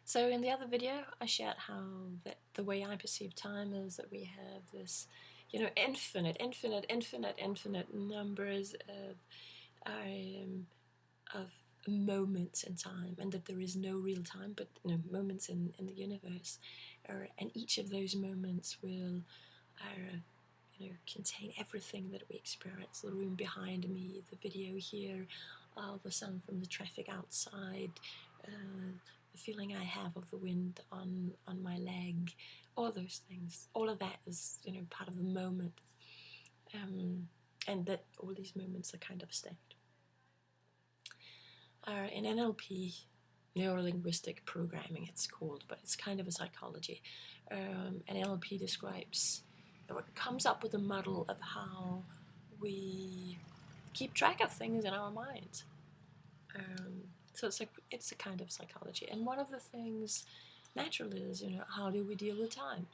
So in the other video, I shared how that the way I perceive time is that we have this, infinite numbers of moments in time, and that there is no real time, but moments in the universe, and each of those moments will, contain everything that we experience. The room behind me, the video here, the sound from the traffic outside. The feeling I have of the wind on my leg, all those things, all of that is part of the moment, and that all these moments are kind of stacked. In NLP, neuro-linguistic programming it's called, but it's kind of a psychology, and NLP describes, or it comes up with a model of how we keep track of things in our minds. So it's a kind of psychology, and one of the things naturally is how do we deal with time?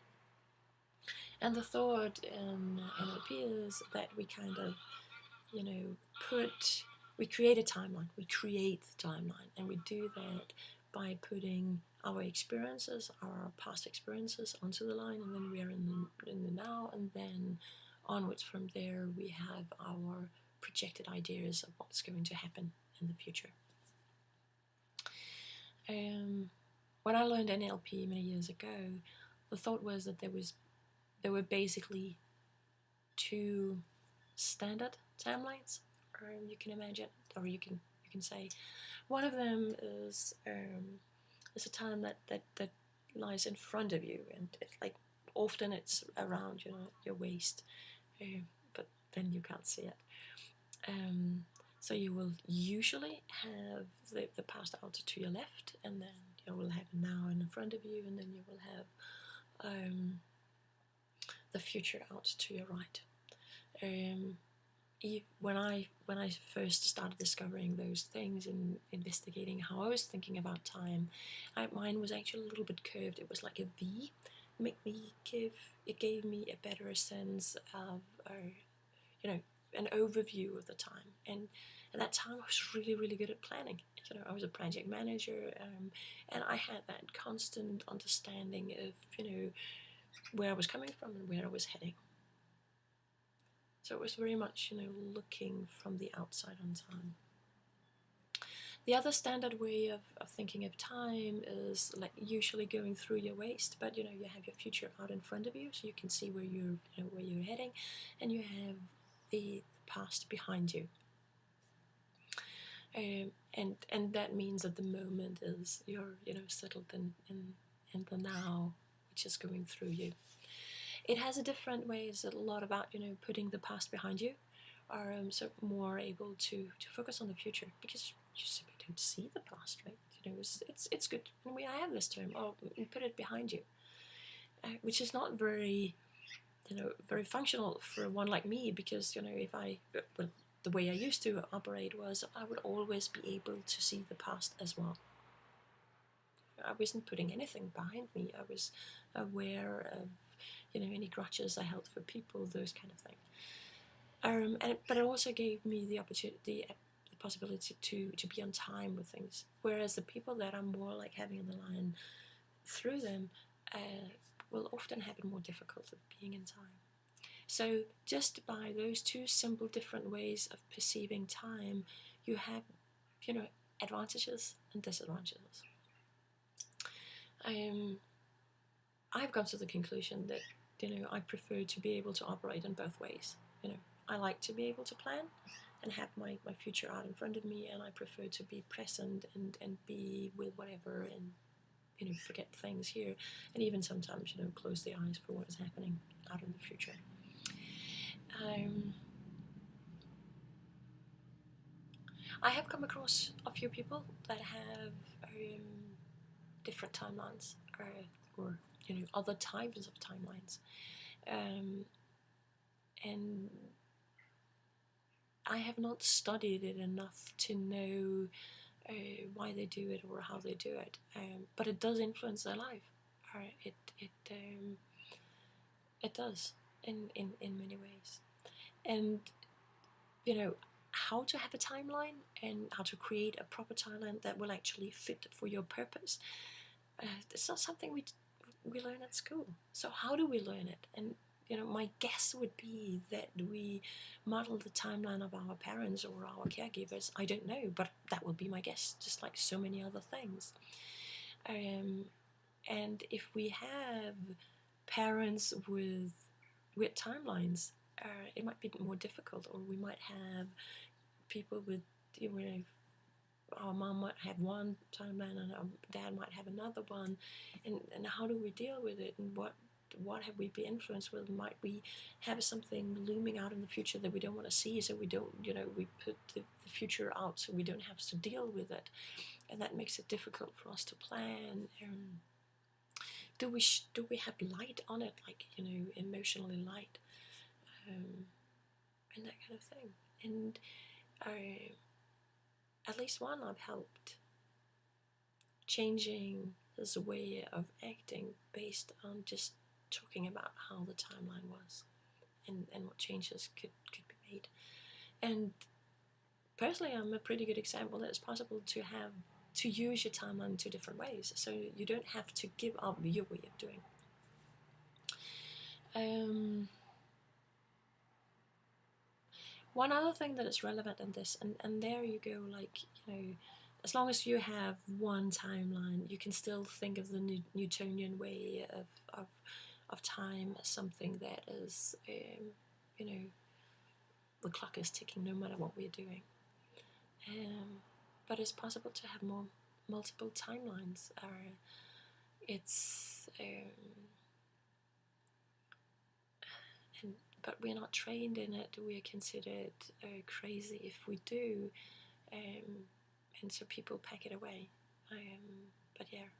And the thought in NLP is that we kind of we create a timeline. We create the timeline, and we do that by putting our experiences, our past experiences, onto the line, and then we are in the now, and then onwards from there we have our projected ideas of what's going to happen in the future. When I learned NLP many years ago, the thought was that there were basically two standard timelines, or you can imagine, or you can say, one of them is a time that lies in front of you, and often it's around your waist, but then you can't see it. So you will usually have the past out to your left, and then you will have now in front of you, and then you will have the future out to your right. When I first started discovering those things and investigating how I was thinking about time, mine was actually a little bit curved. It was like a V. It gave me a better sense of an overview of the time, and at that time I was really good at planning. I was a project manager, and I had that constant understanding of where I was coming from and where I was heading. So it was very much looking from the outside on time. The other standard way of thinking of time is like usually going through your waist, but you have your future out in front of you, so you can see where you're heading, and you have the past behind you. And that means that the moment is you're settled in the now, which is going through you. It has a different way. It's a lot about putting the past behind you, or so more able to focus on the future, because you simply don't see the past, right? It's good. And I have this term, put it behind you, which is not very very functional for one like me, because the way I used to operate was I would always be able to see the past as well. I wasn't putting anything behind me. I was aware of any grudges I held for people, those kind of things. But it also gave me the opportunity, the possibility to be on time with things. Whereas the people that are more like having the line through them will often have it more difficult of being in time. So just by those two simple different ways of perceiving time, you have advantages and disadvantages. I've come to the conclusion that I prefer to be able to operate in both ways. I like to be able to plan and have my future out in front of me, and I prefer to be present and be with whatever, and forget things here, and even sometimes close the eyes for what is happening out in the future. I have come across a few people that have different timelines, or other types of timelines, and I have not studied it enough to know why they do it or how they do it, but it does influence their life. It does in many ways, and how to have a timeline and how to create a proper timeline that will actually fit for your purpose. it's not something we learn at school. So how do we learn it? And my guess would be that we model the timeline of our parents or our caregivers. I don't know, but that would be my guess, just like so many other things. And if we have parents with timelines, it might be more difficult, or we might have people with, our mom might have one timeline and our dad might have another one, and how do we deal with it, and what have we been influenced with? Might we have something looming out in the future that we don't want to see, so we don't, we put the future out so we don't have to deal with it, and that makes it difficult for us to plan. Do we have light on it, like emotionally light, and that kind of thing? And at least one I've helped changing his way of acting based on just talking about how the timeline was, and what changes could be made. And personally, I'm a pretty good example that it's possible to use your timeline in two different ways, so you don't have to give up your way of doing. One other thing that is relevant in this, and there you go, like, as long as you have one timeline, you can still think of the Newtonian way of time as something that is, the clock is ticking no matter what we're doing. But it's possible to have multiple timelines. But we're not trained in it. We are considered crazy if we do, and so people pack it away. But yeah,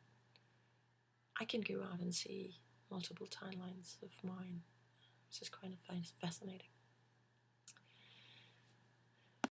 I can go out and see multiple timelines of mine, which is kind of fascinating.